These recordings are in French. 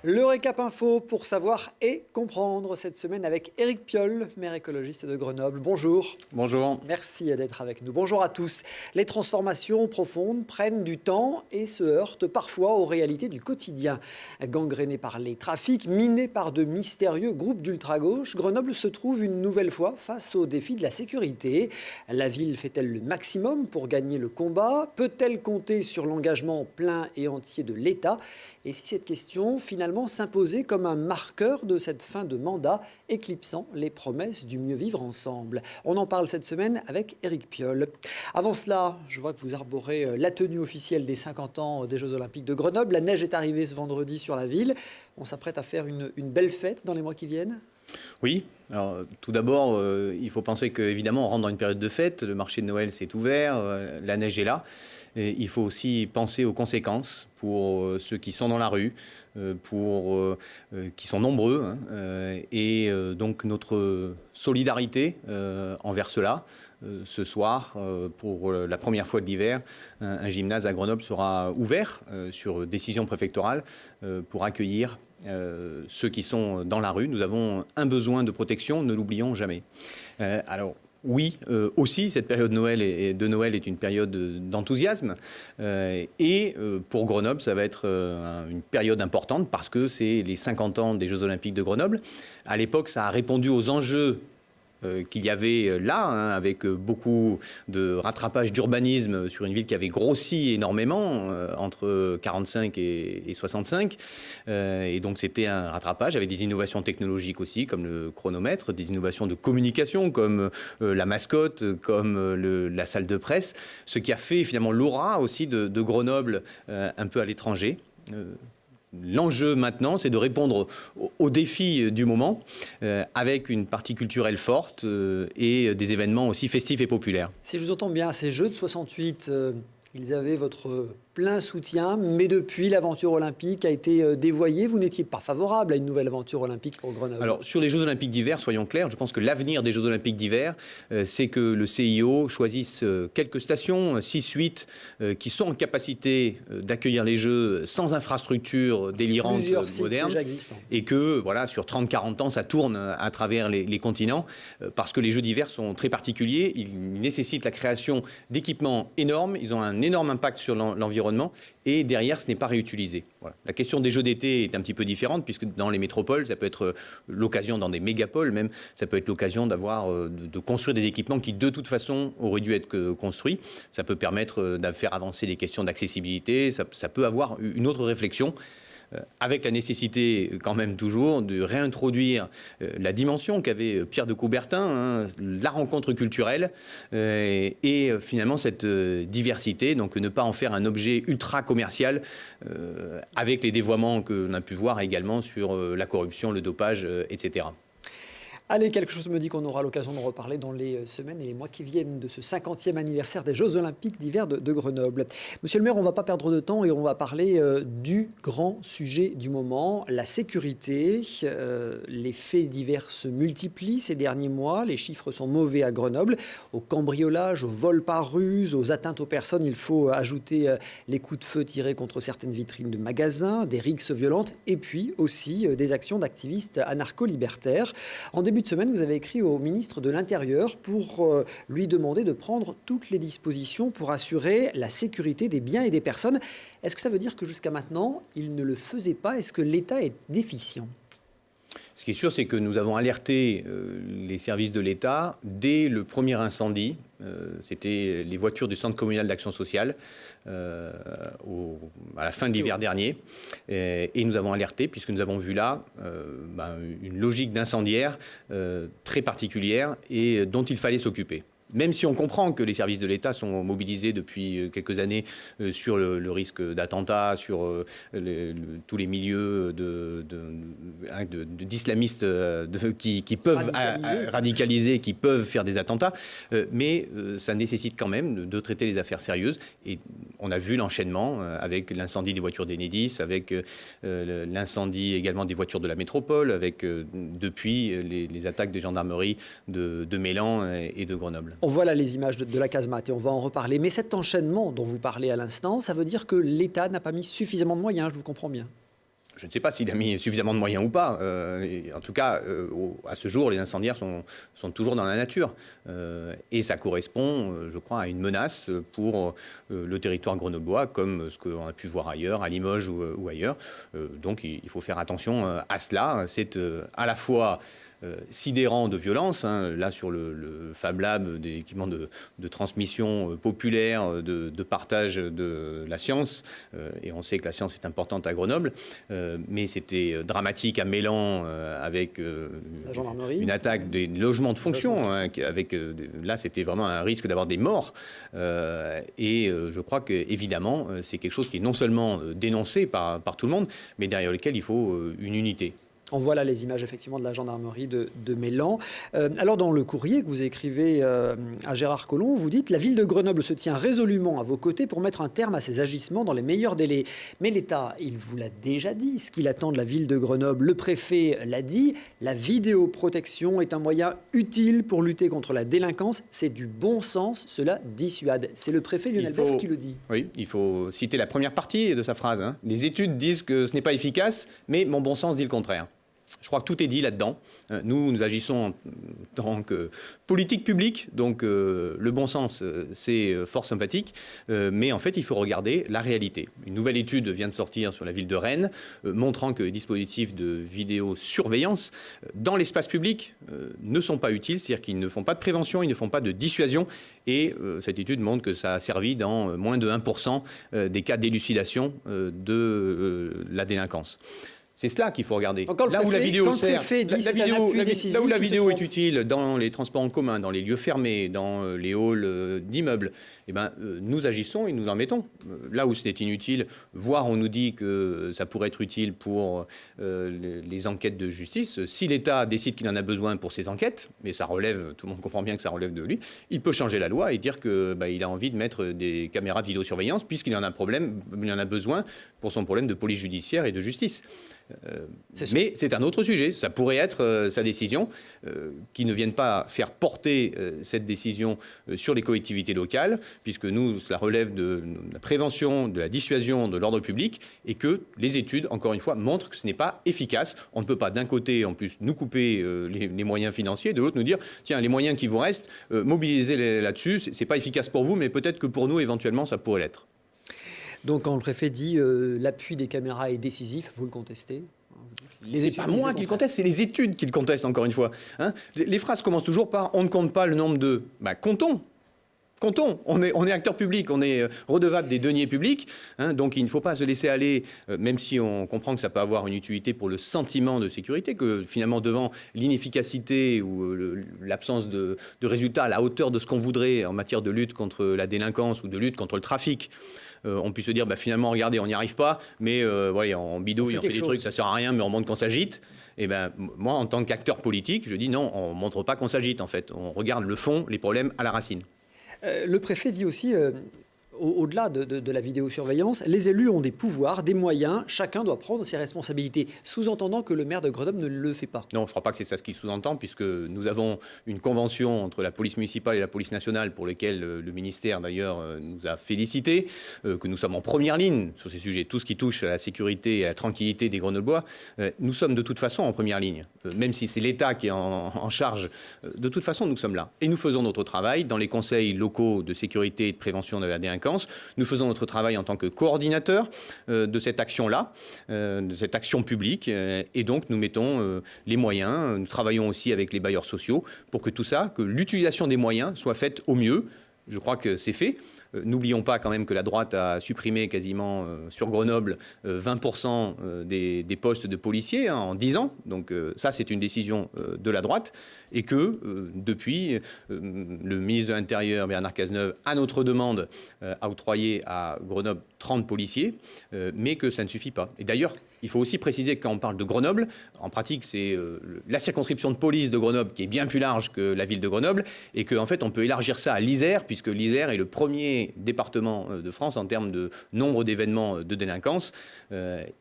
Le récap info pour savoir et comprendre cette semaine avec Éric Piolle, maire écologiste de Grenoble. Bonjour. Bonjour. Merci d'être avec nous. Bonjour à tous. Les transformations profondes prennent du temps et se heurtent parfois aux réalités du quotidien. Gangrénée par les trafics, minée par de mystérieux groupes d'ultra-gauche, Grenoble se trouve une nouvelle fois face au défi de la sécurité. La ville fait-elle le maximum pour gagner le combat? Peut-elle compter sur l'engagement plein et entier de l'État? Et si cette question finalement s'imposer comme un marqueur de cette fin de mandat, éclipsant les promesses du mieux vivre ensemble. On en parle cette semaine avec Éric Piolle. Avant cela, je vois que vous arborez la tenue officielle des 50 ans des Jeux Olympiques de Grenoble. La neige est arrivée ce vendredi sur la ville. On s'apprête à faire une belle fête dans les mois qui viennent. Oui, alors tout d'abord, il faut penser qu'évidemment on rentre dans une période de fête, le marché de Noël s'est ouvert, la neige est là. Et il faut aussi penser aux conséquences pour ceux qui sont dans la rue, qui sont nombreux, et donc notre solidarité envers cela. Ce soir, pour la première fois de l'hiver, un gymnase à Grenoble sera ouvert sur décision préfectorale pour accueillir ceux qui sont dans la rue. Nous avons un besoin de protection, ne l'oublions jamais. Alors, oui, aussi, cette période de Noël est une période d'enthousiasme. Et pour Grenoble, ça va être une période importante parce que c'est les 50 ans des Jeux Olympiques de Grenoble. À l'époque, ça a répondu aux enjeux qu'il y avait là, avec beaucoup de rattrapage d'urbanisme sur une ville qui avait grossi énormément entre 45 et 65. Et donc c'était un rattrapage avec des innovations technologiques aussi, comme le chronomètre, des innovations de communication, comme la mascotte, comme la salle de presse, ce qui a fait finalement l'aura aussi de Grenoble un peu à l'étranger. L'enjeu maintenant, c'est de répondre aux défis du moment avec une partie culturelle forte et des événements aussi festifs et populaires. Si je vous entends bien, ces Jeux de 68, ils avaient votre plein soutien, mais depuis, l'aventure olympique a été dévoyée. Vous n'étiez pas favorable à une nouvelle aventure olympique pour Grenoble. Alors, sur les Jeux Olympiques d'hiver, soyons clairs, je pense que l'avenir des Jeux Olympiques d'hiver, c'est que le CIO choisisse quelques stations, 6-8, qui sont en capacité d'accueillir les Jeux sans infrastructures délirantes, plusieurs sites modernes, déjà existants. Et que, voilà, sur 30-40 ans, ça tourne à travers les continents, parce que les Jeux d'hiver sont très particuliers. Ils nécessitent la création d'équipements énormes, ils ont un énorme impact sur l'environnement, et derrière, ce n'est pas réutilisé. Voilà. La question des Jeux d'été est un petit peu différente, puisque dans les métropoles, ça peut être l'occasion, dans des mégapoles même, ça peut être l'occasion de construire des équipements qui, de toute façon, auraient dû être construits. Ça peut permettre de faire avancer les questions d'accessibilité, ça peut avoir une autre réflexion, avec la nécessité quand même toujours de réintroduire la dimension qu'avait Pierre de Coubertin, la rencontre culturelle, et finalement cette diversité, donc ne pas en faire un objet ultra commercial, avec les dévoiements que l'on a pu voir également sur la corruption, le dopage, etc. Allez, quelque chose me dit qu'on aura l'occasion de reparler dans les semaines et les mois qui viennent de ce 50e anniversaire des Jeux Olympiques d'hiver de Grenoble. Monsieur le maire, on ne va pas perdre de temps et on va parler du grand sujet du moment, la sécurité. Les faits divers se multiplient ces derniers mois, les chiffres sont mauvais à Grenoble. Au cambriolage, au vol par ruse, aux atteintes aux personnes, il faut ajouter les coups de feu tirés contre certaines vitrines de magasins, des rixes violentes et puis aussi des actions d'activistes anarcho-libertaires. En début de semaine, vous avez écrit au ministre de l'Intérieur pour lui demander de prendre toutes les dispositions pour assurer la sécurité des biens et des personnes. Est-ce que ça veut dire que jusqu'à maintenant, il ne le faisait pas? Est-ce que l'État est déficient? Ce qui est sûr, c'est que nous avons alerté les services de l'État dès le premier incendie. C'était les voitures du Centre communal d'action sociale à la fin de l'hiver dernier. Et nous avons alerté, puisque nous avons vu là une logique d'incendiaire très particulière et dont il fallait s'occuper. Même si on comprend que les services de l'État sont mobilisés depuis quelques années sur le risque d'attentats, sur tous les milieux d'islamistes qui peuvent radicaliser, qui peuvent faire des attentats, mais ça nécessite quand même de traiter les affaires sérieuses. Et on a vu l'enchaînement avec l'incendie des voitures d'Enedis, avec l'incendie également des voitures de la métropole, avec depuis les attaques des gendarmeries de Mélan et de Grenoble. On voit là les images de la casemate et on va en reparler. Mais cet enchaînement dont vous parlez à l'instant, ça veut dire que l'État n'a pas mis suffisamment de moyens, je vous comprends bien. Je ne sais pas s'il a mis suffisamment de moyens ou pas. En tout cas, à ce jour, les incendiaires sont toujours dans la nature. Et ça correspond, je crois, à une menace pour le territoire grenoblois, comme ce qu'on a pu voir ailleurs, à Limoges ou ailleurs. Donc il faut faire attention à cela. C'est à la fois sidérant de violence, hein, là sur le Fab Lab, des équipements de transmission populaire, de partage de la science, et on sait que la science est importante à Grenoble, mais c'était dramatique à Mélan avec une attaque des logements de fonction, hein, avec, là c'était vraiment un risque d'avoir des morts, et je crois qu'évidemment c'est quelque chose qui est non seulement dénoncé par tout le monde, mais derrière lequel il faut une unité. On voit là les images effectivement de la gendarmerie de Mélan. Alors dans le courrier que vous écrivez à Gérard Collomb, vous dites « La ville de Grenoble se tient résolument à vos côtés pour mettre un terme à ces agissements dans les meilleurs délais. » Mais l'État, il vous l'a déjà dit, ce qu'il attend de la ville de Grenoble. Le préfet l'a dit, la vidéoprotection est un moyen utile pour lutter contre la délinquance. C'est du bon sens, cela dissuade. C'est le préfet Lionel Bève qui le dit. Oui, il faut citer la première partie de sa phrase, hein. Les études disent que ce n'est pas efficace, mais mon bon sens dit le contraire. Je crois que tout est dit là-dedans. Nous agissons en tant que politique publique, donc le bon sens, c'est fort sympathique, mais en fait, il faut regarder la réalité. Une nouvelle étude vient de sortir sur la ville de Rennes, montrant que les dispositifs de vidéosurveillance dans l'espace public ne sont pas utiles, c'est-à-dire qu'ils ne font pas de prévention, ils ne font pas de dissuasion, et cette étude montre que ça a servi dans moins de 1% des cas d'élucidation de la délinquance. C'est cela qu'il faut regarder. Là où la vidéo sert, là où la vidéo est utile dans les transports en commun, dans les lieux fermés, dans les halls d'immeubles, eh ben, nous agissons et nous en mettons. Là où c'est inutile, voire on nous dit que ça pourrait être utile pour les enquêtes de justice, si l'État décide qu'il en a besoin pour ses enquêtes, mais ça relève, tout le monde comprend bien que ça relève de lui, il peut changer la loi et dire que il a envie de mettre des caméras de vidéosurveillance puisqu'il en a il en a besoin pour son problème de police judiciaire et de justice. Mais c'est un autre sujet. Ça pourrait être sa décision, qui ne vienne pas faire porter cette décision sur les collectivités locales, puisque nous, cela relève de la prévention, de la dissuasion, de l'ordre public, et que les études, encore une fois, montrent que ce n'est pas efficace. On ne peut pas d'un côté, en plus, nous couper les moyens financiers, de l'autre, nous dire, tiens, les moyens qui vous restent, mobilisez-les là-dessus, c'est pas efficace pour vous, mais peut-être que pour nous, éventuellement, ça pourrait l'être. Donc quand le préfet dit l'appui des caméras est décisif, vous le contestez? C'est pas moi qui le conteste, c'est les études qui le contestent, encore une fois. Hein, les phrases commencent toujours par « on ne compte pas le nombre de… » Comptons. Comptons, on est acteur public, on est redevable des deniers publics, hein, donc il ne faut pas se laisser aller, même si on comprend que ça peut avoir une utilité pour le sentiment de sécurité, que finalement devant l'inefficacité ou l'absence de résultats à la hauteur de ce qu'on voudrait en matière de lutte contre la délinquance ou de lutte contre le trafic, on puisse se dire finalement regardez on n'y arrive pas, mais voilà, on bidouille, on fait des trucs, ça sert à rien, mais on montre qu'on s'agite. Et moi en tant qu'acteur politique, je dis non, on montre pas qu'on s'agite en fait, on regarde le fond, les problèmes à la racine. Le préfet dit aussi, au-delà de la vidéosurveillance, les élus ont des pouvoirs, des moyens, chacun doit prendre ses responsabilités, sous-entendant que le maire de Grenoble ne le fait pas. Non, je ne crois pas que c'est ça ce qu'il sous-entend, puisque nous avons une convention entre la police municipale et la police nationale pour laquelle le ministère d'ailleurs nous a félicité, que nous sommes en première ligne sur ces sujets, tout ce qui touche à la sécurité et à la tranquillité des Grenoblois, nous sommes de toute façon en première ligne, même si c'est l'État qui est en charge, de toute façon nous sommes là. Et nous faisons notre travail dans les conseils locaux de sécurité et de prévention de la délinquance. Nous faisons notre travail en tant que coordinateur de cette action-là, de cette action publique, et donc nous mettons les moyens. Nous travaillons aussi avec les bailleurs sociaux pour que tout ça, que l'utilisation des moyens soit faite au mieux. Je crois que c'est fait. N'oublions pas quand même que la droite a supprimé quasiment sur Grenoble 20% des postes de policiers en 10 ans. Donc ça, c'est une décision de la droite. Et que depuis, le ministre de l'Intérieur, Bernard Cazeneuve, à notre demande, a octroyé à Grenoble 30 policiers, mais que ça ne suffit pas. Et d'ailleurs, il faut aussi préciser que quand on parle de Grenoble, en pratique, c'est la circonscription de police de Grenoble qui est bien plus large que la ville de Grenoble, et qu'en fait, on peut élargir ça à l'Isère, puisque l'Isère est le premier département de France en termes de nombre d'événements de délinquance.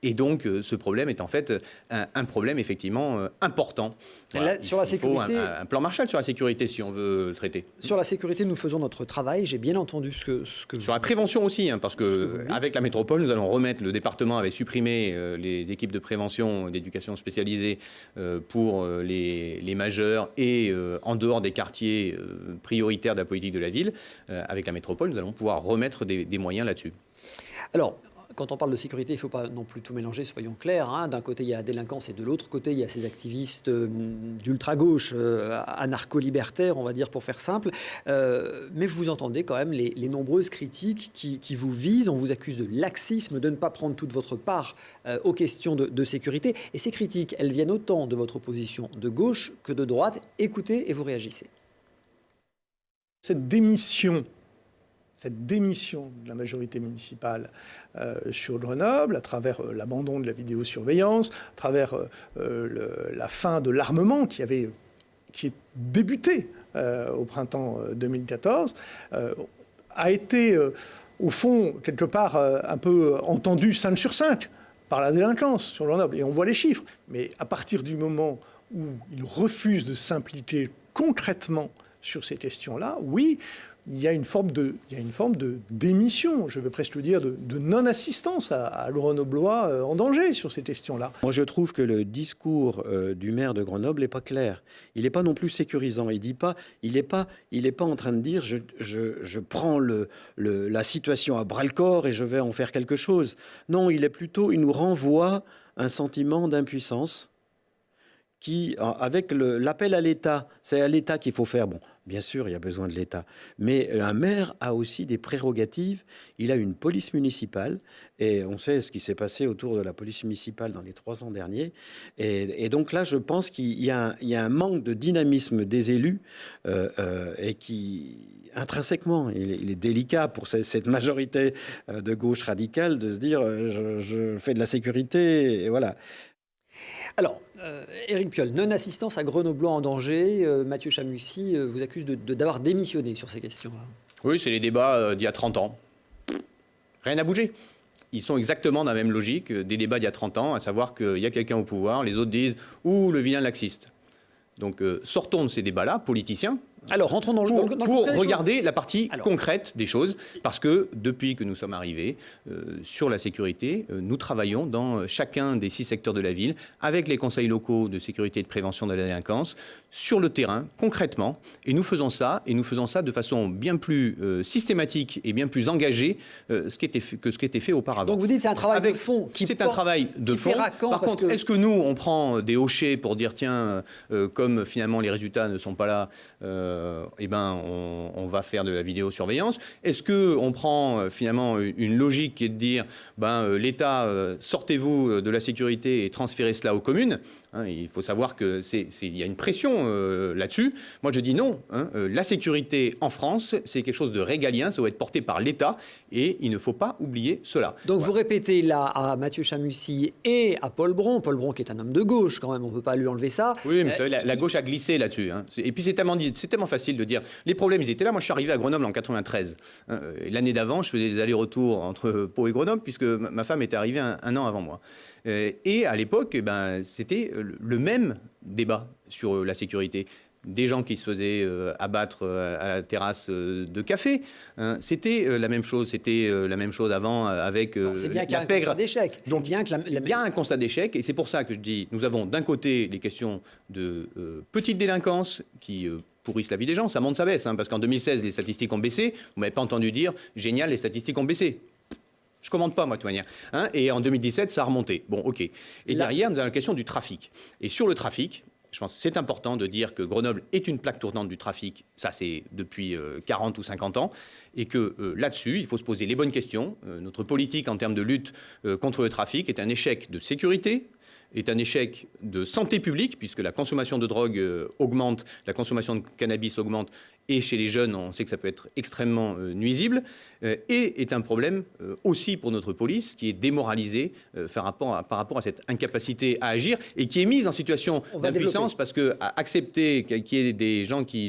Et donc, ce problème est en fait un problème effectivement important. Voilà. Là, sur la sécurité, un plan Marshall sur la sécurité, si on veut le traiter. Sur la sécurité, nous faisons notre travail. J'ai bien entendu ce que sur la prévention aussi, hein, parce qu'avec la métropole, nous allons remettre, le département avait supprimé des équipes de prévention, d'éducation spécialisée pour les majeurs et en dehors des quartiers prioritaires de la politique de la ville, avec la métropole, nous allons pouvoir remettre des moyens là-dessus. Alors, quand on parle de sécurité, il ne faut pas non plus tout mélanger, soyons clairs. Hein. D'un côté, il y a la délinquance et de l'autre côté, il y a ces activistes d'ultra-gauche, anarcho-libertaires, on va dire pour faire simple. Mais vous entendez quand même les nombreuses critiques qui vous visent. On vous accuse de laxisme, de ne pas prendre toute votre part aux questions de sécurité. Et ces critiques, elles viennent autant de votre opposition de gauche que de droite. Écoutez et vous réagissez. Cette démission de la majorité municipale sur Grenoble, à travers l'abandon de la vidéosurveillance, à travers la fin de l'armement qui est débuté au printemps 2014, a été, au fond, quelque part, un peu entendu 5 sur 5 par la délinquance sur Grenoble. Et on voit les chiffres. Mais à partir du moment où ils refusent de s'impliquer concrètement sur ces questions-là, oui, il y a une forme de démission, je veux presque dire, de non-assistance à Grenoblois en danger sur ces questions-là. Moi, je trouve que le discours du maire de Grenoble n'est pas clair. Il n'est pas non plus sécurisant. Il n'est pas en train de dire je prends la situation à bras-le-corps et je vais en faire quelque chose. Non, il nous renvoie un sentiment d'impuissance qui, avec l'appel à l'État, c'est à l'État qu'il faut faire. Bon, bien sûr, il y a besoin de l'État. Mais un maire a aussi des prérogatives. Il a une police municipale. Et on sait ce qui s'est passé autour de la police municipale dans les 3 ans derniers. Et donc là, je pense qu'il y a un manque de dynamisme des élus et qui, intrinsèquement, il est délicat pour cette majorité de gauche radicale de se dire je fais de la sécurité et voilà. Alors, Éric Piolle, non-assistance à Grenoblois en danger. Mathieu Chamussy vous accuse d'avoir démissionné sur ces questions-là. Oui, c'est les débats d'il y a 30 ans. Rien n'a bougé. Ils sont exactement dans la même logique des débats d'il y a 30 ans, à savoir qu'il y a quelqu'un au pouvoir, les autres disent « Ouh, le vilain laxiste ». Donc sortons de ces débats-là, politiciens. Alors, rentrons dans le pour regarder la partie concrète des choses, parce que depuis que nous sommes arrivés sur la sécurité, nous travaillons dans chacun des 6 secteurs de la ville, avec les conseils locaux de sécurité et de prévention de la délinquance, sur le terrain, concrètement, et nous faisons ça de façon bien plus systématique et bien plus engagée que ce qui était fait auparavant. Donc vous dites c'est un travail de fond. C'est un travail de fond. Par contre, est-ce que nous, on prend des hochets pour dire, tiens, comme finalement les résultats ne sont pas là, on va faire de la vidéosurveillance. Est-ce qu'on prend finalement une logique qui est de dire l'État, sortez-vous de la sécurité et transférez cela aux communes? Il faut savoir qu'il y a une pression là-dessus. Moi, je dis non. La sécurité en France, c'est quelque chose de régalien. Ça doit être porté par l'État et il ne faut pas oublier cela. Donc vous répétez là à Mathieu Chamussy et à Paul Bron qui est un homme de gauche quand même, on ne peut pas lui enlever ça. Oui, mais vous savez, la gauche a glissé là-dessus. Et puis c'est tellement facile de dire, les problèmes, ils étaient là. Moi, je suis arrivé à Grenoble en 93. L'année d'avant, je faisais des allers-retours entre Pau et Grenoble puisque ma femme était arrivée un an avant moi. Et à l'époque, c'était le même débat sur la sécurité. Des gens qui se faisaient abattre à la terrasse de café. C'était la même chose. C'était la même chose avant avec c'est bien qu'il y a un constat d'échec. Donc, il y a un constat d'échec. Et c'est pour ça que je dis, nous avons d'un côté les questions de petite délinquance qui pourrissent la vie des gens. Ça monte, ça baisse. Parce qu'en 2016, les statistiques ont baissé. Vous ne m'avez pas entendu dire, génial, les statistiques ont baissé. Je ne commande pas, moi, de toute manière. Et en 2017, ça a remonté. Bon, OK. Et derrière, nous avons la question du trafic. Et sur le trafic, je pense que c'est important de dire que Grenoble est une plaque tournante du trafic. Ça, c'est depuis 40 ou 50 ans. Et que là-dessus, il faut se poser les bonnes questions. Notre politique en termes de lutte contre le trafic est un échec de sécurité, est un échec de santé publique, puisque la consommation de drogue augmente, la consommation de cannabis augmente, et chez les jeunes, on sait que ça peut être extrêmement nuisible, et est un problème aussi pour notre police, qui est démoralisée par rapport à cette incapacité à agir, et qui est mise en situation d'impuissance, parce que accepter qu'il y ait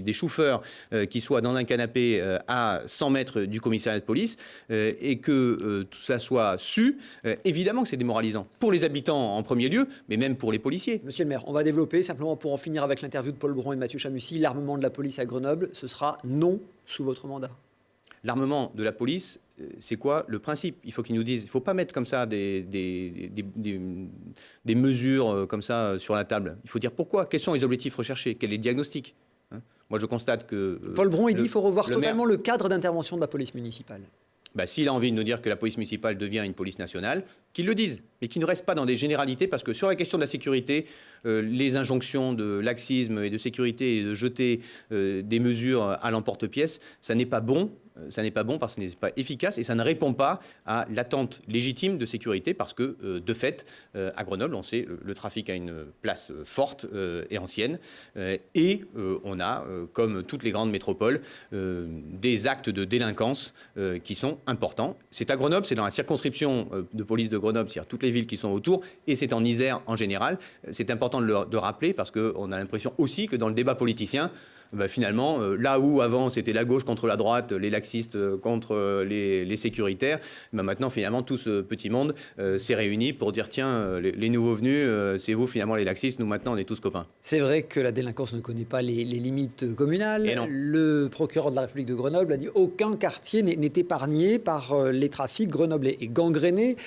des chauffeurs qui soient dans un canapé à 100 mètres du commissariat de police, et que tout ça soit su, évidemment que c'est démoralisant, pour les habitants en premier lieu, mais même pour les policiers. Monsieur le maire, on va développer, simplement pour en finir avec l'interview de Paul Bron et de Mathieu Chamussy, l'armement de la police à Grenoble, ce sera non sous votre mandat. l'armement de la police, c'est quoi le principe? Il faut qu'ils nous disent, il ne faut pas mettre comme ça des mesures comme ça sur la table. Il faut dire pourquoi, quels sont les objectifs recherchés, quel est le diagnostic, hein. Moi, je constate que... Paul Bron, il dit qu'il faut revoir le totalement le cadre d'intervention de la police municipale. S'il a envie de nous dire que la police municipale devient une police nationale, qu'ils le disent, mais qu'ils ne restent pas dans des généralités, parce que sur la question de la sécurité, les injonctions de laxisme et de sécurité et de jeter des mesures à l'emporte-pièce, ça n'est pas bon. Ça n'est pas bon parce que ce n'est pas efficace et ça ne répond pas à l'attente légitime de sécurité parce que, de fait, à Grenoble, on sait, le trafic a une place forte et ancienne et on a, comme toutes les grandes métropoles, des actes de délinquance qui sont importants. C'est à Grenoble, c'est dans la circonscription de police de Grenoble, c'est-à-dire toutes les villes qui sont autour, et c'est en Isère en général. C'est important de rappeler parce qu'on a l'impression aussi que dans le débat politicien, finalement, là où avant c'était la gauche contre la droite, les laxistes contre les sécuritaires, maintenant finalement tout ce petit monde s'est réuni pour dire tiens, les nouveaux venus, c'est vous finalement les laxistes, nous maintenant on est tous copains. C'est vrai que la délinquance ne connaît pas les limites communales. Le procureur de la République de Grenoble a dit aucun quartier n'est épargné par les trafics. Grenoble est gangréné.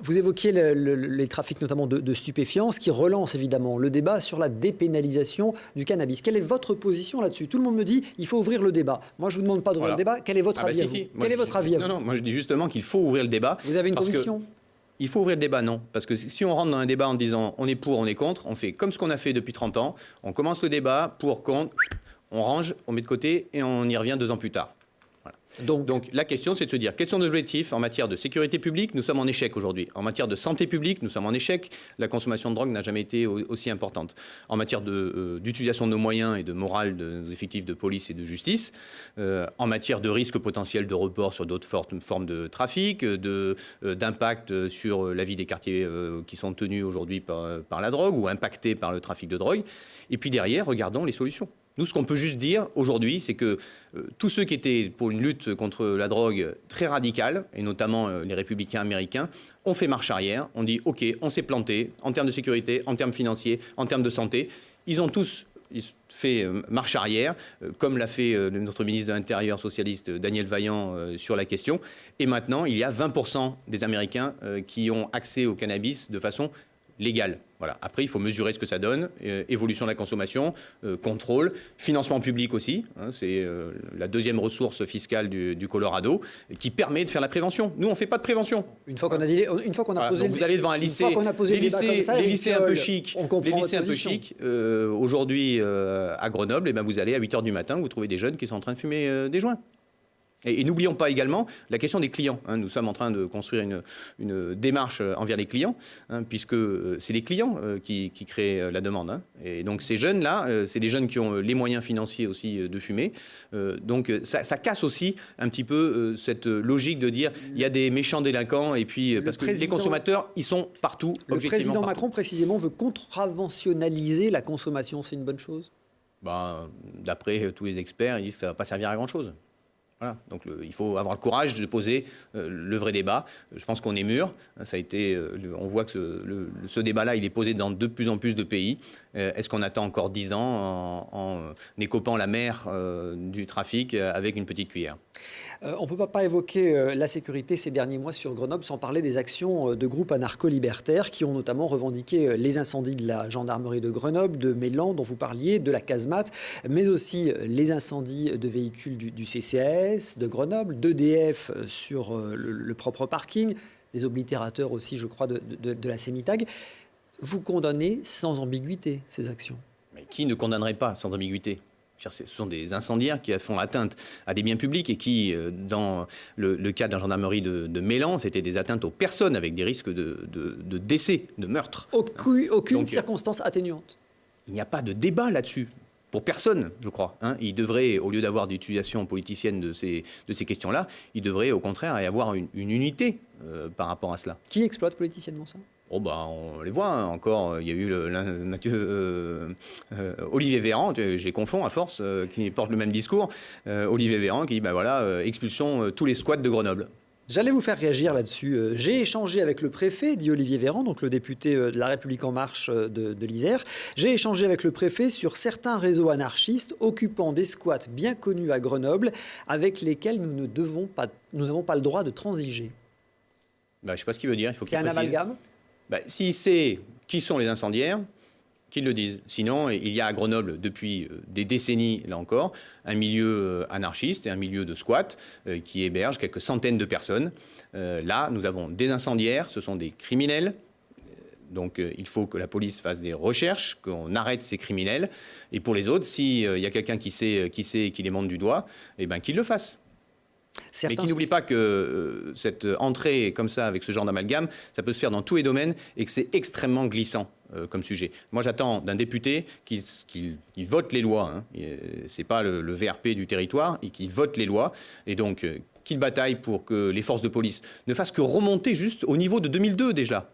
Vous évoquiez les trafics notamment de stupéfiants, ce qui relance évidemment le débat sur la dépénalisation du cannabis. Quelle est votre position là-dessus? Tout le monde me dit il faut ouvrir le débat. Moi, je ne vous demande pas d'ouvrir le débat. Quel est votre avis à vous? Quel est votre avis à vous? Non, moi je dis justement qu'il faut ouvrir le débat. Vous avez une conviction? Il faut ouvrir le débat, non. Parce que si on rentre dans un débat en disant on est pour, on est contre, on fait comme ce qu'on a fait depuis 30 ans. On commence le débat, pour, contre, on range, on met de côté et on y revient 2 ans plus tard. Donc la question, c'est de se dire quels sont nos objectifs en matière de sécurité publique. Nous sommes en échec aujourd'hui. En matière de santé publique, nous sommes en échec. La consommation de drogue n'a jamais été aussi importante. En matière d'utilisation de nos moyens et de morale de nos effectifs de police et de justice, en matière de risque potentiel de report sur d'autres formes de trafic, d'impact sur la vie des quartiers qui sont tenus aujourd'hui par la drogue ou impactés par le trafic de drogue. Et puis derrière, regardons les solutions. Nous, ce qu'on peut juste dire aujourd'hui, c'est que tous ceux qui étaient pour une lutte contre la drogue très radicale, et notamment les républicains américains, ont fait marche arrière. On dit, OK, on s'est planté en termes de sécurité, en termes financiers, en termes de santé. Ils ont tous fait marche arrière, comme l'a fait notre ministre de l'Intérieur socialiste Daniel Vaillant sur la question. Et maintenant, il y a 20% des Américains qui ont accès au cannabis de façon légale. Voilà. Après, il faut mesurer ce que ça donne. Évolution de la consommation, contrôle, financement public aussi. Hein, c'est la deuxième ressource fiscale du Colorado qui permet de faire la prévention. Nous, on ne fait pas de prévention. Une fois qu'on a posé, vous allez devant un lycée, les lycées un peu chics, aujourd'hui à Grenoble, vous allez à 8h du matin, vous trouvez des jeunes qui sont en train de fumer des joints. Et n'oublions pas également la question des clients. Hein. Nous sommes en train de construire une démarche envers les clients, hein, puisque c'est les clients qui créent la demande. Hein. Et donc ces jeunes-là, c'est des jeunes qui ont les moyens financiers aussi de fumer. Donc ça casse aussi un petit peu cette logique de dire il y a des méchants délinquants, et puis parce que les consommateurs, ils sont partout, objectivement. Le président partout. Macron, précisément, veut contraventionnaliser la consommation. C'est une bonne chose? D'après tous les experts, ils disent que ça ne va pas servir à grand-chose. Voilà. Donc il faut avoir le courage de poser le vrai débat. Je pense qu'on est mûr. Ça a été, on voit que ce débat-là, il est posé dans de plus en plus de pays. Est-ce qu'on attend encore 10 ans en écopant la mer du trafic avec une petite cuillère? On ne peut pas évoquer la sécurité ces derniers mois sur Grenoble sans parler des actions de groupes anarcho-libertaires qui ont notamment revendiqué les incendies de la gendarmerie de Grenoble, de Mélan dont vous parliez, de la casemate, mais aussi les incendies de véhicules du CCAS de Grenoble, d'EDF sur le propre parking, des oblitérateurs aussi, je crois, de la Sémitag. Vous condamnez sans ambiguïté ces actions? Mais qui ne condamnerait pas sans ambiguïté? Ce sont des incendiaires qui font atteinte à des biens publics et qui, dans le cas de la gendarmerie de Mélan, c'était des atteintes aux personnes avec des risques de décès, de meurtre. Aucune circonstance atténuante. Il n'y a pas de débat là-dessus. Pour personne, je crois. Hein. Il devrait, au lieu d'avoir d'utilisation politicienne de ces questions-là, il devrait au contraire y avoir une unité par rapport à cela. Qui exploite politiciennement ça? On les voit, hein. Encore, il y a eu Olivier Véran, je les confonds à force, qui porte le même discours. Olivier Véran qui dit, expulsons tous les squats de Grenoble. J'allais vous faire réagir là-dessus. J'ai échangé avec le préfet, dit Olivier Véran, donc le député de La République En Marche de l'Isère. J'ai échangé avec le préfet sur certains réseaux anarchistes occupant des squats bien connus à Grenoble, avec lesquels nous n'avons pas le droit de transiger. Je ne sais pas ce qu'il veut dire. Il faut qu'il C'est un précise. amalgame ? S'il sait qui sont les incendiaires, qu'ils le disent. Sinon, il y a à Grenoble, depuis des décennies, là encore, un milieu anarchiste et un milieu de squat qui héberge quelques centaines de personnes. Là, nous avons des incendiaires, ce sont des criminels. Donc, il faut que la police fasse des recherches, qu'on arrête ces criminels. Et pour les autres, s'il y a quelqu'un qui sait et qui les montre du doigt, qu'il le fasse. Mais qui n'oublie pas que cette entrée comme ça, avec ce genre d'amalgame, ça peut se faire dans tous les domaines et que c'est extrêmement glissant comme sujet. Moi, j'attends d'un député qu'il vote les lois. Hein. Ce n'est pas le VRP du territoire, et qu'il vote les lois. Et donc, qu'il bataille pour que les forces de police ne fassent que remonter juste au niveau de 2002 déjà.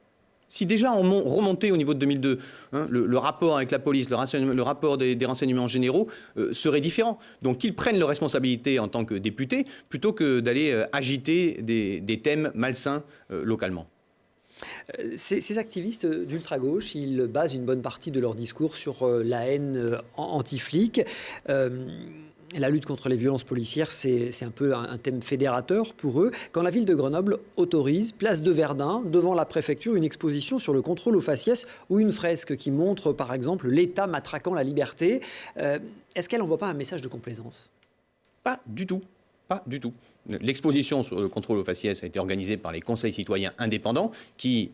Si déjà on remontait au niveau de 2002, le rapport avec la police, le rapport des renseignements généraux serait différent. Donc qu'ils prennent leurs responsabilités en tant que députés, plutôt que d'aller agiter des thèmes malsains localement. Ces activistes d'ultra-gauche, ils basent une bonne partie de leur discours sur la haine anti-flic. La lutte contre les violences policières, c'est un peu un thème fédérateur pour eux. Quand la ville de Grenoble autorise, place de Verdun, devant la préfecture, une exposition sur le contrôle aux faciès ou une fresque qui montre, par exemple, l'État matraquant la liberté, est-ce qu'elle n'envoie pas un message de complaisance ? Pas du tout. Pas du tout. L'exposition sur le contrôle aux faciès a été organisée par les conseils citoyens indépendants qui,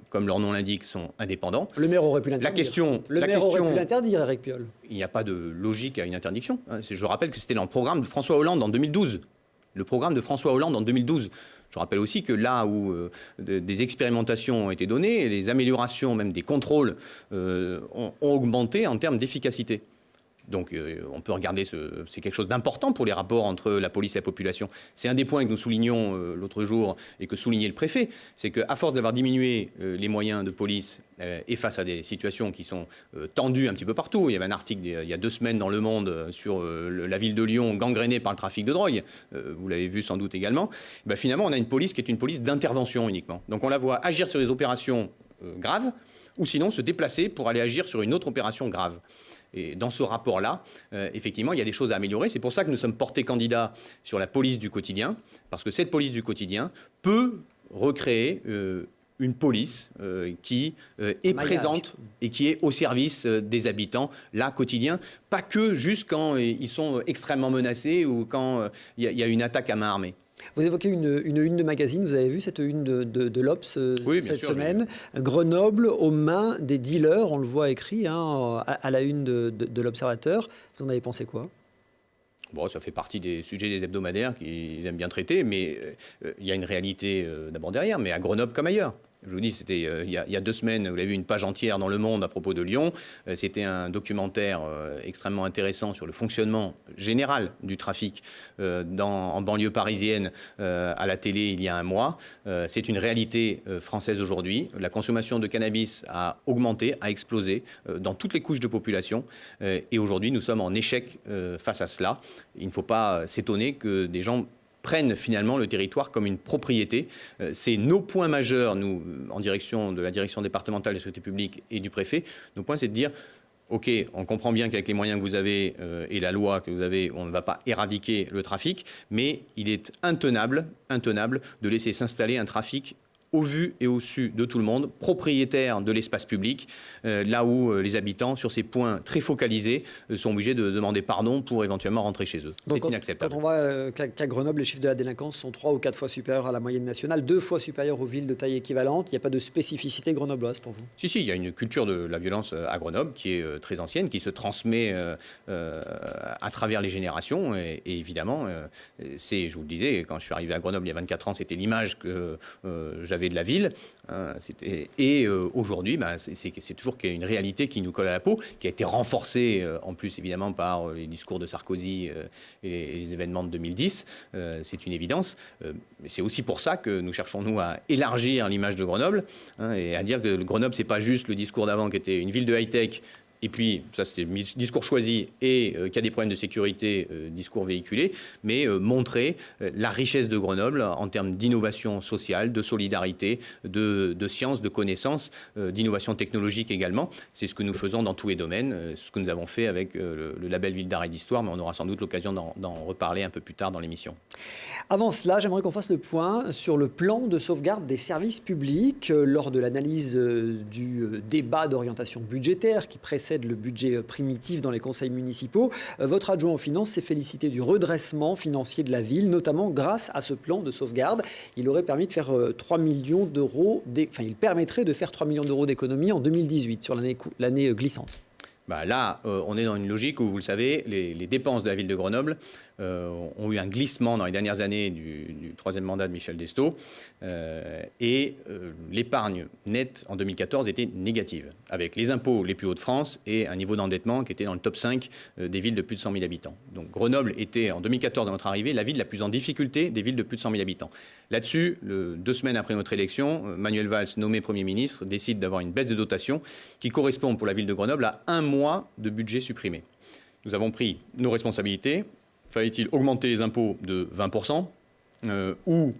comme leur nom l'indique, sont indépendants. Le maire aurait pu l'interdire. Le maire aurait pu l'interdire, Éric Piolle. Il n'y a pas de logique à une interdiction. Je rappelle que c'était dans le programme de François Hollande en 2012. Le programme de François Hollande en 2012. Je rappelle aussi que là où des expérimentations ont été données, les améliorations même des contrôles ont augmenté en termes d'efficacité. Donc on peut regarder, c'est quelque chose d'important pour les rapports entre la police et la population. C'est un des points que nous soulignions l'autre jour et que soulignait le préfet, c'est qu'à force d'avoir diminué les moyens de police et face à des situations qui sont tendues un petit peu partout, il y avait un article il y a 2 semaines dans Le Monde sur la ville de Lyon gangrénée par le trafic de drogue, vous l'avez vu sans doute également, finalement on a une police qui est une police d'intervention uniquement. Donc on la voit agir sur des opérations graves ou sinon se déplacer pour aller agir sur une autre opération grave. Et dans ce rapport-là, effectivement, il y a des choses à améliorer. C'est pour ça que nous sommes portés candidats sur la police du quotidien, parce que cette police du quotidien peut recréer une police qui est présente et qui est au service des habitants, là, quotidien, pas que juste quand ils sont extrêmement menacés ou quand il y a une attaque à main armée. Vous évoquez une une de magazine, vous avez vu cette une de l'Obs cette semaine. Grenoble aux mains des dealers, on le voit écrit à la une de l'Observateur. Vous en avez pensé quoi ? Bon, ça fait partie des sujets des hebdomadaires qu'ils aiment bien traiter, mais il y a une réalité d'abord derrière, mais à Grenoble comme ailleurs. Je vous dis, c'était il y a 2 semaines, vous l'avez vu, une page entière dans Le Monde à propos de Lyon. C'était un documentaire extrêmement intéressant sur le fonctionnement général du trafic en banlieue parisienne à la télé il y a un mois. C'est une réalité française aujourd'hui. La consommation de cannabis a augmenté, a explosé dans toutes les couches de population. Et aujourd'hui, nous sommes en échec face à cela. Il ne faut pas s'étonner que des gens prennent finalement le territoire comme une propriété. C'est nos points majeurs, nous, en direction de la direction départementale de la sécurité publique et du préfet. Nos points, c'est de dire, OK, on comprend bien qu'avec les moyens que vous avez et la loi que vous avez, on ne va pas éradiquer le trafic, mais il est intenable de laisser s'installer un trafic au vu et au su de tout le monde, propriétaire de l'espace public, là où les habitants, sur ces points très focalisés, sont obligés de demander pardon pour éventuellement rentrer chez eux. C'est inacceptable. Quand on voit qu'à Grenoble, les chiffres de la délinquance sont 3 ou 4 fois supérieurs à la moyenne nationale, 2 fois supérieurs aux villes de taille équivalente, il n'y a pas de spécificité grenobloise pour vous ? Si, il y a une culture de la violence à Grenoble qui est très ancienne, qui se transmet à travers les générations. Et évidemment, je vous le disais, quand je suis arrivé à Grenoble il y a 24 ans, c'était l'image que j'avais de la ville. Et aujourd'hui, c'est toujours qu'il y a une réalité qui nous colle à la peau, qui a été renforcée en plus évidemment par les discours de Sarkozy et les événements de 2010. C'est une évidence. Mais c'est aussi pour ça que nous cherchons, nous, à élargir l'image de Grenoble et à dire que Grenoble, c'est pas juste le discours d'avant qui était une ville de high-tech Et puis, ça c'était le discours choisi, et qu'il y a des problèmes de sécurité, discours véhiculé, mais montrer la richesse de Grenoble en termes d'innovation sociale, de solidarité, de sciences, de connaissances, d'innovation technologique également. C'est ce que nous faisons dans tous les domaines, ce que nous avons fait avec le label Ville d'art et d'histoire, mais on aura sans doute l'occasion d'en reparler un peu plus tard dans l'émission. Avant cela, j'aimerais qu'on fasse le point sur le plan de sauvegarde des services publics. Lors de l'analyse du débat d'orientation budgétaire qui précède le budget primitif dans les conseils municipaux, votre adjoint aux finances s'est félicité du redressement financier de la ville, notamment grâce à ce plan de sauvegarde. Il aurait permis de faire 3 millions d'euros, il permettrait de faire 3 millions d'euros d'économies en 2018 sur l'année glissante. Là, on est dans une logique où, vous le savez, les dépenses de la ville de Grenoble ont eu un glissement dans les dernières années du troisième mandat de Michel Destau, et l'épargne nette en 2014 était négative, avec les impôts les plus hauts de France et un niveau d'endettement qui était dans le top 5 des villes de plus de 100 000 habitants. Donc Grenoble était, en 2014, à notre arrivée, la ville la plus en difficulté des villes de plus de 100 000 habitants. Là-dessus, 2 semaines après notre élection, Manuel Valls, nommé Premier ministre, décide d'avoir une baisse de dotation qui correspond pour la ville de Grenoble à 1 mois de budget supprimé. Nous avons pris nos responsabilités. Fallait-il augmenter les impôts de 20% ou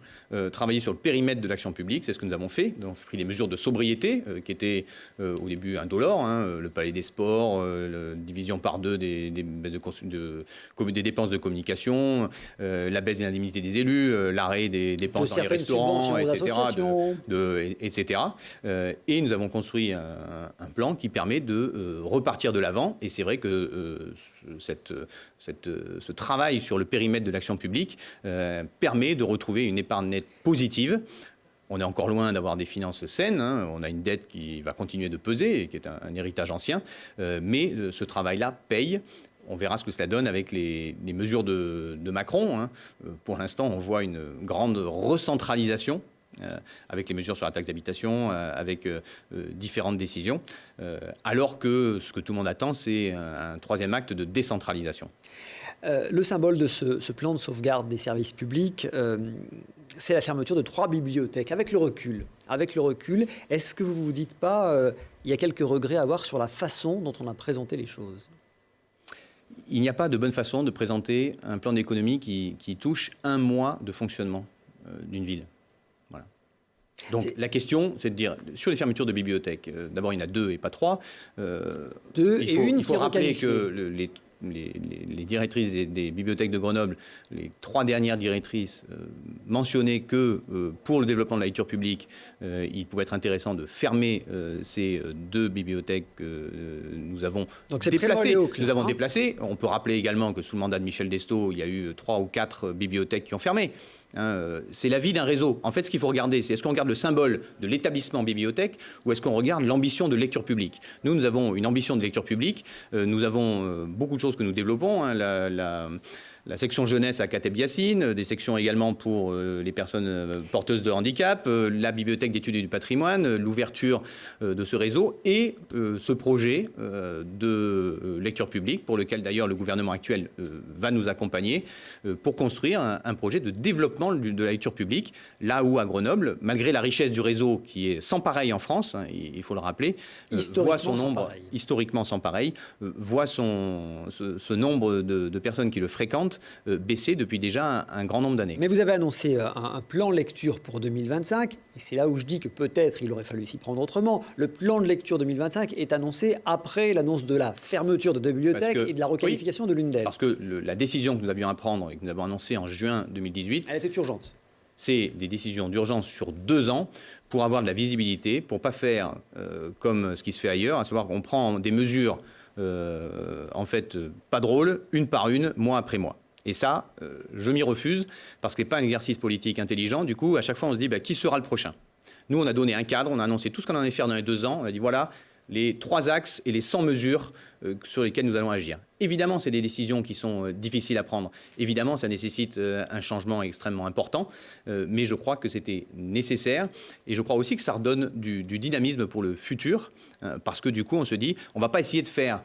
travailler sur le périmètre de l'action publique? C'est ce que nous avons fait. Nous avons pris des mesures de sobriété qui étaient au début indolores, le palais des sports, la division par 2 des dépenses de communication, la baisse des indemnités des élus, l'arrêt des dépenses dans les restaurants, etc. Et nous avons construit un plan qui permet de repartir de l'avant. Et c'est vrai que ce travail sur le périmètre de l'action publique permet de retrouver une épargne nette positive. On est encore loin d'avoir des finances saines. On a une dette qui va continuer de peser et qui est un héritage ancien. Mais ce travail-là paye. On verra ce que cela donne avec les mesures de Macron. Pour l'instant, on voit une grande recentralisation avec les mesures sur la taxe d'habitation, avec différentes décisions, alors que ce que tout le monde attend, c'est un troisième acte de décentralisation. Le symbole de ce plan de sauvegarde des services publics, c'est la fermeture de 3 bibliothèques. Avec le recul, est-ce que vous ne vous dites pas il y a quelques regrets à avoir sur la façon dont on a présenté les choses? Il n'y a pas de bonne façon de présenter un plan d'économie qui touche 1 mois de fonctionnement d'une ville. Voilà. Donc la question, c'est de dire, sur les fermetures de bibliothèques, d'abord il y en a 2 et pas 3. 2 et une. Il faut rappeler que les directrices des bibliothèques de Grenoble, les 3 dernières directrices mentionnaient que pour le développement de la lecture publique, il pouvait être intéressant de fermer ces 2 bibliothèques que nous avons déplacées. On peut rappeler également que sous le mandat de Michel Destau, il y a eu 3 ou 4 bibliothèques qui ont fermé. C'est la vie d'un réseau. En fait, ce qu'il faut regarder, c'est est-ce qu'on regarde le symbole de l'établissement bibliothèque ou est-ce qu'on regarde l'ambition de lecture publique. Nous avons une ambition de lecture publique. Nous avons beaucoup de choses que nous développons. La section jeunesse à Kateb Yassine, des sections également pour les personnes porteuses de handicap, la bibliothèque d'études et du patrimoine, l'ouverture de ce réseau et ce projet de lecture publique pour lequel d'ailleurs le gouvernement actuel va nous accompagner pour construire un projet de développement de la lecture publique, là où à Grenoble, malgré la richesse du réseau qui est sans pareil en France, il faut le rappeler, voit son nombre historiquement sans pareil, voit ce nombre de personnes qui le fréquentent baissé depuis déjà un grand nombre d'années. Mais vous avez annoncé un plan lecture pour 2025, et c'est là où je dis que peut-être il aurait fallu s'y prendre autrement. Le plan de lecture 2025 est annoncé après l'annonce de la fermeture de 2 bibliothèques et de la requalification de l'une d'elles. Parce que la décision que nous avions à prendre et que nous avons annoncée en juin 2018... Elle était urgente. C'est des décisions d'urgence sur 2 ans pour avoir de la visibilité, pour ne pas faire comme ce qui se fait ailleurs, à savoir qu'on prend des mesures en fait pas drôles, une par une, mois après mois. Et ça, je m'y refuse, parce que ce n'est pas un exercice politique intelligent. Du coup, à chaque fois, on se dit, qui sera le prochain? Nous, on a donné un cadre, on a annoncé tout ce qu'on allait faire dans les 2 ans. On a dit, voilà, les 3 axes et les 100 mesures sur lesquelles nous allons agir. Évidemment, c'est des décisions qui sont difficiles à prendre. Évidemment, ça nécessite un changement extrêmement important. Mais je crois que c'était nécessaire. Et je crois aussi que ça redonne du dynamisme pour le futur. Parce que du coup, on se dit, on ne va pas essayer de faire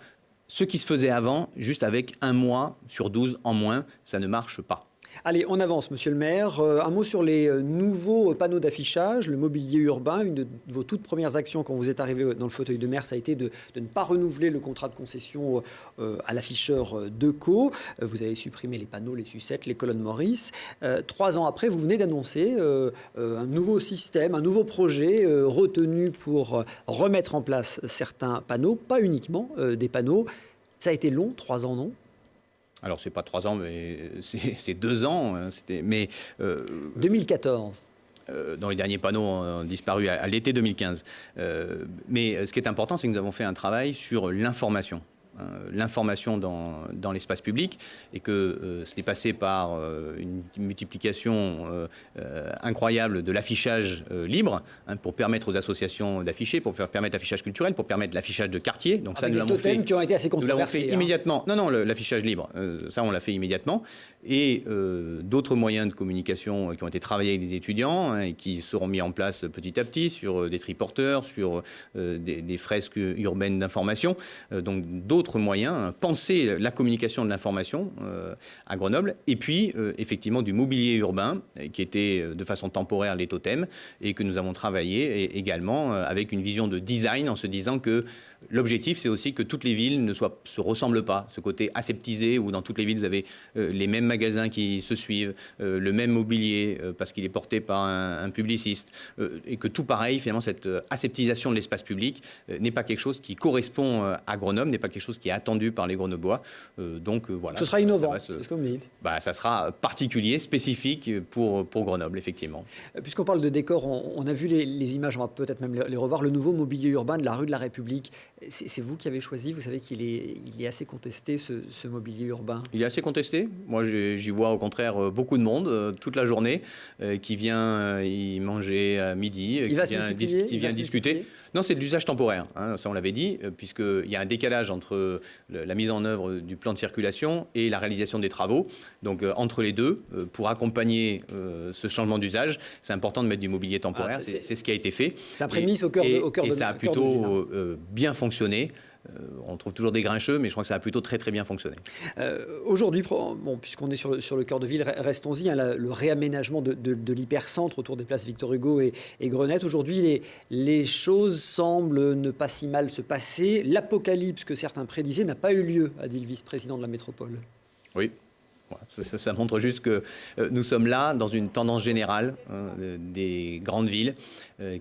ce qui se faisait avant, juste avec 1 mois sur 12 en moins, ça ne marche pas. Allez, on avance, monsieur le maire. Un mot sur les nouveaux panneaux d'affichage, le mobilier urbain. Une de vos toutes premières actions quand vous êtes arrivé dans le fauteuil de maire, ça a été de ne pas renouveler le contrat de concession à l'afficheur Deco. Vous avez supprimé les panneaux, les sucettes, les colonnes Maurice. 3 ans après, vous venez d'annoncer un nouveau système, un nouveau projet retenu pour remettre en place certains panneaux, pas uniquement des panneaux. Ça a été long, 3 ans, non ? Alors, c'est pas 3 ans, mais c'est 2 ans. 2014. Dans les derniers panneaux ont disparu à l'été 2015. Mais ce qui est important, c'est que nous avons fait un travail sur l'information. L'information dans l'espace public et que ce n'est passé par une multiplication incroyable de l'affichage libre pour permettre aux associations d'afficher, pour permettre l'affichage culturel, pour permettre l'affichage de quartier. Donc ça, avec nous des l'avons fait. totems qui ont été assez Nous l'avons controversés. fait immédiatement. Non, l'affichage libre, ça on l'a fait immédiatement. Et d'autres moyens de communication qui ont été travaillés avec des étudiants et qui seront mis en place petit à petit sur des triporteurs, sur des fresques urbaines d'information. Donc d'autres moyens, penser la communication de l'information à Grenoble. Et puis effectivement du mobilier urbain qui était de façon temporaire les totems et que nous avons travaillé également avec une vision de design en se disant que l'objectif, c'est aussi que toutes les villes ne se ressemblent pas. Ce côté aseptisé où dans toutes les villes, vous avez les mêmes magasins qui se suivent, le même mobilier parce qu'il est porté par un publiciste. Et que tout pareil, finalement, cette aseptisation de l'espace public n'est pas quelque chose qui correspond à Grenoble, n'est pas quelque chose qui est attendu par les Grenoblois. Donc voilà. Ce sera innovant, c'est ce que vous me dites. Ça sera particulier, spécifique pour Grenoble, effectivement. Puisqu'on parle de décor, on a vu les images, on va peut-être même les revoir. Le nouveau mobilier urbain de la rue de la République. C'est vous qui avez choisi, vous savez qu'il est assez contesté, ce mobilier urbain. Il est assez contesté. Moi, j'y vois au contraire beaucoup de monde, toute la journée, qui vient y manger à midi, qui vient discuter. Non, c'est de l'usage temporaire, hein, ça on l'avait dit, puisqu'il y a un décalage entre la mise en œuvre du plan de circulation et la réalisation des travaux. Donc entre les deux, pour accompagner ce changement d'usage, c'est important de mettre du mobilier temporaire, c'est ce qui a été fait. C'est un prémisse au cœur de et ça a plutôt bien fonctionné. On trouve toujours des grincheux, mais je crois que ça a plutôt très très bien fonctionné. Aujourd'hui, puisqu'on est sur le cœur de ville, restons-y, hein, le réaménagement de l'hypercentre autour des places Victor Hugo et Grenette. Aujourd'hui, les choses semblent ne pas si mal se passer. L'apocalypse que certains prédisaient n'a pas eu lieu, a dit le vice-président de la métropole. Oui. Ça montre juste que nous sommes là dans une tendance générale des grandes villes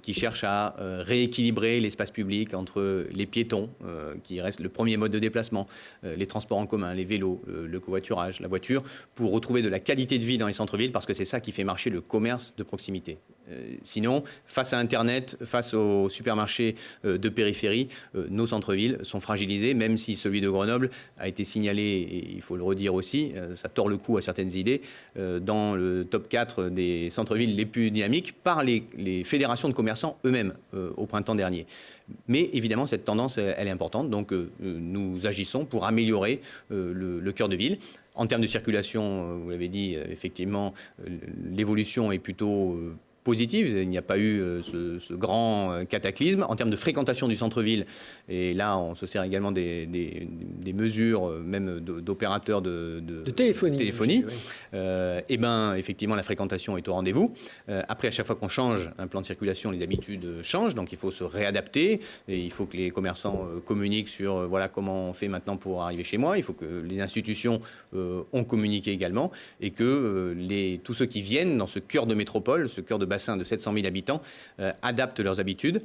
qui cherchent à rééquilibrer l'espace public entre les piétons, qui restent le premier mode de déplacement, les transports en commun, les vélos, le covoiturage, la voiture, pour retrouver de la qualité de vie dans les centres-villes, parce que c'est ça qui fait marcher le commerce de proximité. Sinon, face à Internet, face aux supermarchés de périphérie, nos centres-villes sont fragilisés, même si celui de Grenoble a été signalé, et il faut le redire aussi, ça tord le cou à certaines idées, dans le top 4 des centres-villes les plus dynamiques par les fédérations de commerçants eux-mêmes au printemps dernier. Mais évidemment, cette tendance, elle est importante, donc nous agissons pour améliorer le cœur de ville. En termes de circulation, vous l'avez dit, effectivement, l'évolution est plutôt positive, il n'y a pas eu ce grand cataclysme. En termes de fréquentation du centre-ville, et là on se sert également des mesures même d'opérateurs de téléphonie. Oui. Et ben effectivement la fréquentation est au rendez-vous. Après, à chaque fois qu'on change un plan de circulation, les habitudes changent, donc il faut se réadapter, et il faut que les commerçants communiquent sur voilà comment on fait maintenant pour arriver chez moi. Il faut que les institutions ont communiqué également, et que tous ceux qui viennent dans ce cœur de métropole, ce cœur de bassin de 700 000 habitants, adaptent leurs habitudes.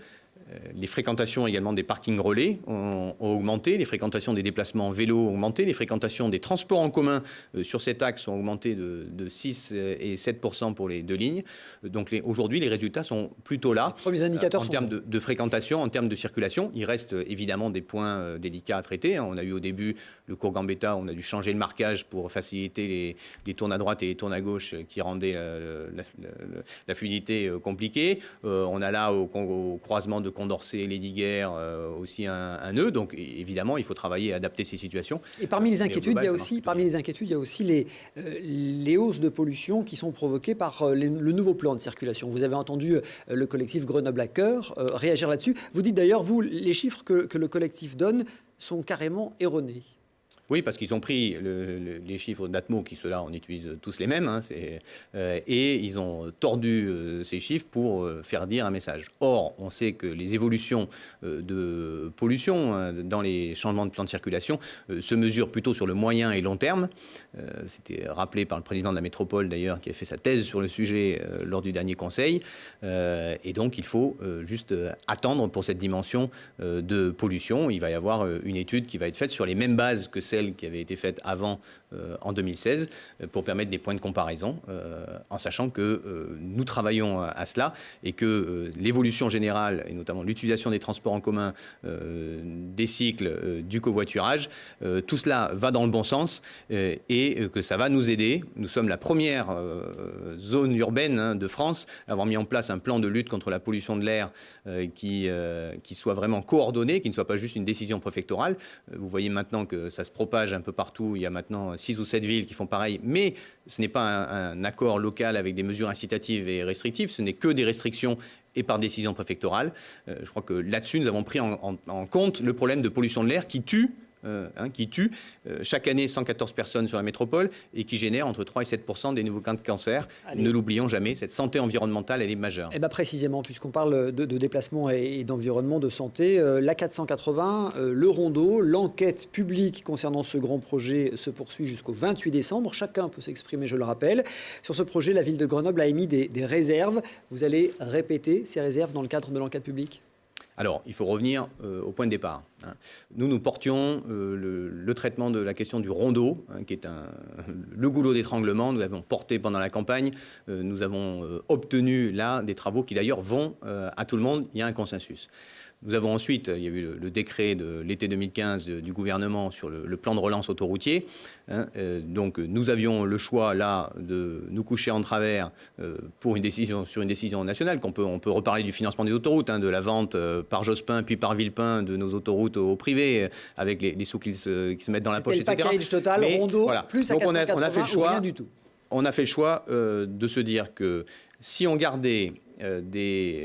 Les fréquentations également des parkings relais ont augmenté, les fréquentations des déplacements en vélo ont augmenté, les fréquentations des transports en commun sur cet axe ont augmenté de 6 et 7% pour les 2 lignes. Donc aujourd'hui, les résultats sont plutôt là. Les premiers indicateurs en termes de fréquentation, en termes de circulation. Il reste évidemment des points délicats à traiter. On a eu au début le cours Gambetta, on a dû changer le marquage pour faciliter les tournes à droite et les tournes à gauche qui rendaient la fluidité compliquée. On a là au croisement de Condorcet et Lesdiguières aussi un nœud. Donc évidemment, il faut travailler et adapter ces situations. Et parmi les inquiétudes, il y a aussi les hausses de pollution qui sont provoquées par le nouveau plan de circulation. Vous avez entendu le collectif Grenoble à cœur réagir là-dessus. Vous dites d'ailleurs, vous, les chiffres que le collectif donne sont carrément erronés. Oui, parce qu'ils ont pris les chiffres d'Atmo, qui ceux-là, on utilise tous les mêmes, hein, et ils ont tordu ces chiffres pour faire dire un message. Or, on sait que les évolutions de pollution dans les changements de plan de circulation se mesurent plutôt sur le moyen et long terme. C'était rappelé par le président de la métropole, d'ailleurs, qui a fait sa thèse sur le sujet lors du dernier conseil. Et donc, il faut juste attendre pour cette dimension de pollution. Il va y avoir une étude qui va être faite sur les mêmes bases que celle qui avait été faite avant en 2016 pour permettre des points de comparaison en sachant que nous travaillons à cela et que l'évolution générale et notamment l'utilisation des transports en commun, des cycles, du covoiturage, tout cela va dans le bon sens et que ça va nous aider. Nous sommes la première zone urbaine de France à avoir mis en place un plan de lutte contre la pollution de l'air qui soit vraiment coordonné, qui ne soit pas juste une décision préfectorale. Vous voyez maintenant que ça se propage un peu partout. Il y a maintenant 6 ou 7 villes qui font pareil, mais ce n'est pas un accord local avec des mesures incitatives et restrictives, ce n'est que des restrictions et par décision préfectorale. Je crois que là-dessus, nous avons pris en compte le problème de pollution de l'air qui tue chaque année 114 personnes sur la métropole et qui génère entre 3 et 7% des nouveaux cas de cancer. Allez. Ne l'oublions jamais, cette santé environnementale, elle est majeure. Et bien précisément, puisqu'on parle de déplacement et d'environnement, de santé, l'A480, le Rondeau, l'enquête publique concernant ce grand projet se poursuit jusqu'au 28 décembre. Chacun peut s'exprimer, je le rappelle. Sur ce projet, la ville de Grenoble a émis des réserves. Vous allez répéter ces réserves dans le cadre de l'enquête publique ? Alors, il faut revenir au point de départ. Nous portions le traitement de la question du rondeau, qui est le goulot d'étranglement. Nous l'avons porté pendant la campagne. Nous avons obtenu là des travaux qui d'ailleurs vont à tout le monde. Il y a un consensus. Nous avons ensuite, il y a eu le décret de l'été 2015 du gouvernement sur le plan de relance autoroutier. Donc nous avions le choix là de nous coucher en travers sur une décision nationale. On peut reparler du financement des autoroutes, de la vente par Jospin puis par Villepin de nos autoroutes au privé avec les sous qui se mettent dans la poche, etc. C'était le package total, mais, Rondeau, voilà. Plus à 480 on a fait le choix, ou rien du tout. On a fait le choix de se dire que si on gardait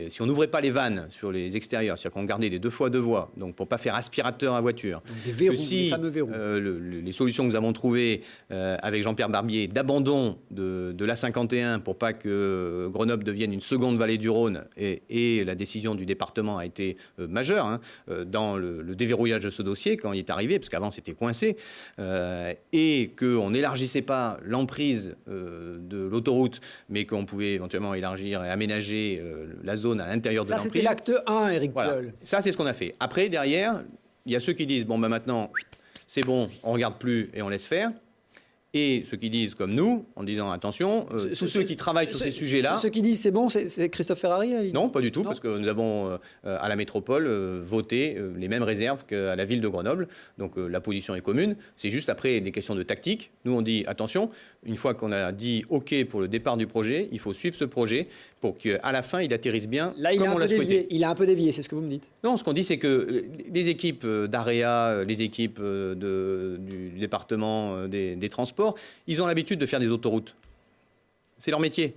si on n'ouvrait pas les vannes sur les extérieurs, c'est-à-dire qu'on gardait des 2x2 voies, donc pour ne pas faire aspirateur à voiture, des verrous, des fameux verrous. Les solutions que nous avons trouvées avec Jean-Pierre Barbier d'abandon de l'A51 pour pas que Grenoble devienne une seconde vallée du Rhône, et la décision du département a été majeure dans le déverrouillage de ce dossier quand il est arrivé, parce qu'avant c'était coincé, et qu'on n'élargissait pas l'emprise de l'autoroute, mais qu'on pouvait éventuellement élargir et aménager la zone à l'intérieur de l'emprise. Ça, c'était l'acte 1, Éric Piolle. Ça, c'est ce qu'on a fait. Après, derrière, il y a ceux qui disent, maintenant, c'est bon, on ne regarde plus et on laisse faire. Et ceux qui disent comme nous, en disant attention, tous ceux qui travaillent sur ces sujets-là... Ceux qui disent c'est bon, c'est Christophe Ferrari? Non, pas du tout, parce que nous avons à la métropole voté les mêmes réserves qu'à la ville de Grenoble. Donc la position est commune. C'est juste après des questions de tactique. Nous, on dit attention, une fois qu'on a dit OK pour le départ du projet, il faut suivre ce projet pour qu'à la fin, il attirisse bien comme on l'a souhaité. Il a un peu dévié, c'est ce que vous me dites? Non, ce qu'on dit, c'est que les équipes d'AREA, les équipes du département des transports, ils ont l'habitude de faire des autoroutes. C'est leur métier.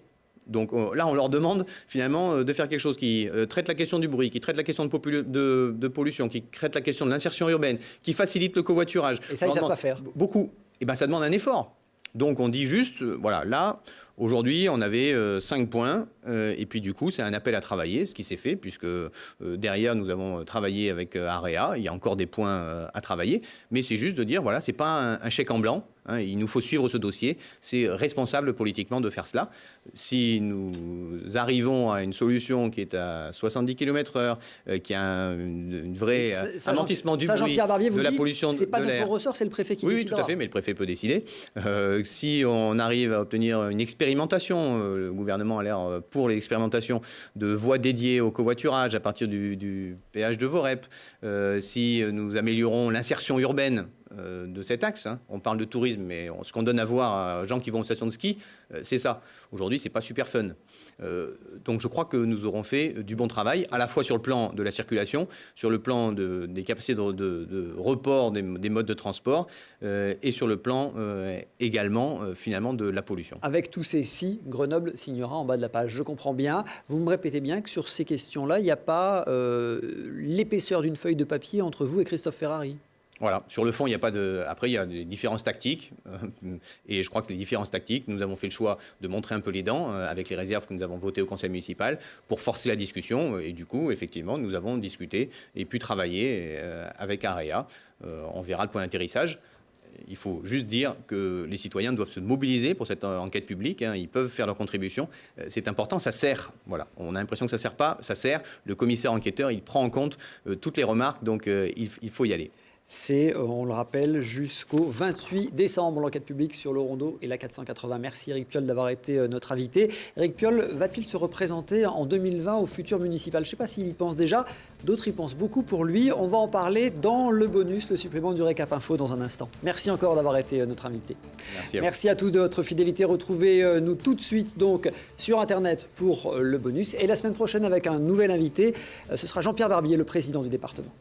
Donc là, on leur demande finalement de faire quelque chose qui traite la question du bruit, qui traite la question de pollution, qui traite la question de l'insertion urbaine, qui facilite le covoiturage. Et ça, ils ne savent pas faire. Beaucoup. Et bien, ça demande un effort. Donc on dit juste, voilà, là, aujourd'hui, on avait 5 points, et puis du coup, c'est un appel à travailler, ce qui s'est fait, puisque derrière, nous avons travaillé avec AREA, il y a encore des points à travailler, mais c'est juste de dire, voilà, c'est pas un chèque en blanc, il nous faut suivre ce dossier, c'est responsable politiquement de faire cela. Si nous arrivons à une solution qui est à 70 km/h, qui a un vrai amortissement du bruit, de la pollution de l'air... C'est pas notre ressort, c'est le préfet qui décidera. Oui, tout à fait, mais le préfet peut décider. Si on arrive à obtenir une expérimentation, le gouvernement a l'air pour l'expérimentation de voies dédiées au covoiturage à partir du péage de Vorep, si nous améliorons l'insertion urbaine de cet axe. On parle de tourisme, mais ce qu'on donne à voir aux gens qui vont aux stations de ski, c'est ça. Aujourd'hui, c'est pas super fun. Donc je crois que nous aurons fait du bon travail, à la fois sur le plan de la circulation, sur le plan des capacités de report des modes de transport, et sur le plan également, finalement, de la pollution. Avec tous ces si, Grenoble signera en bas de la page. Je comprends bien. Vous me répétez bien que sur ces questions-là, il n'y a pas l'épaisseur d'une feuille de papier entre vous et Christophe Ferrari? Voilà, sur le fond, il n'y a pas de. Après, il y a des différences tactiques. Et je crois que les différences tactiques, nous avons fait le choix de montrer un peu les dents avec les réserves que nous avons votées au conseil municipal pour forcer la discussion. Et du coup, effectivement, nous avons discuté et pu travailler avec AREA. On verra le point d'atterrissage. Il faut juste dire que les citoyens doivent se mobiliser pour cette enquête publique. Ils peuvent faire leur contribution. C'est important, ça sert. Voilà. On a l'impression que ça ne sert pas, ça sert. Le commissaire enquêteur, il prend en compte toutes les remarques, donc il faut y aller. C'est, on le rappelle, jusqu'au 28 décembre, l'enquête publique sur le Rondeau et la 480. Merci Éric Piolle d'avoir été notre invité. Éric Piolle va-t-il se représenter en 2020 au futur municipal? Je ne sais pas s'il y pense déjà, d'autres y pensent beaucoup pour lui. On va en parler dans le bonus, le supplément du Récap Info dans un instant. Merci encore d'avoir été notre invité. Merci à tous de votre fidélité. Retrouvez-nous tout de suite donc sur Internet pour le bonus. Et la semaine prochaine avec un nouvel invité, ce sera Jean-Pierre Barbier, le président du département.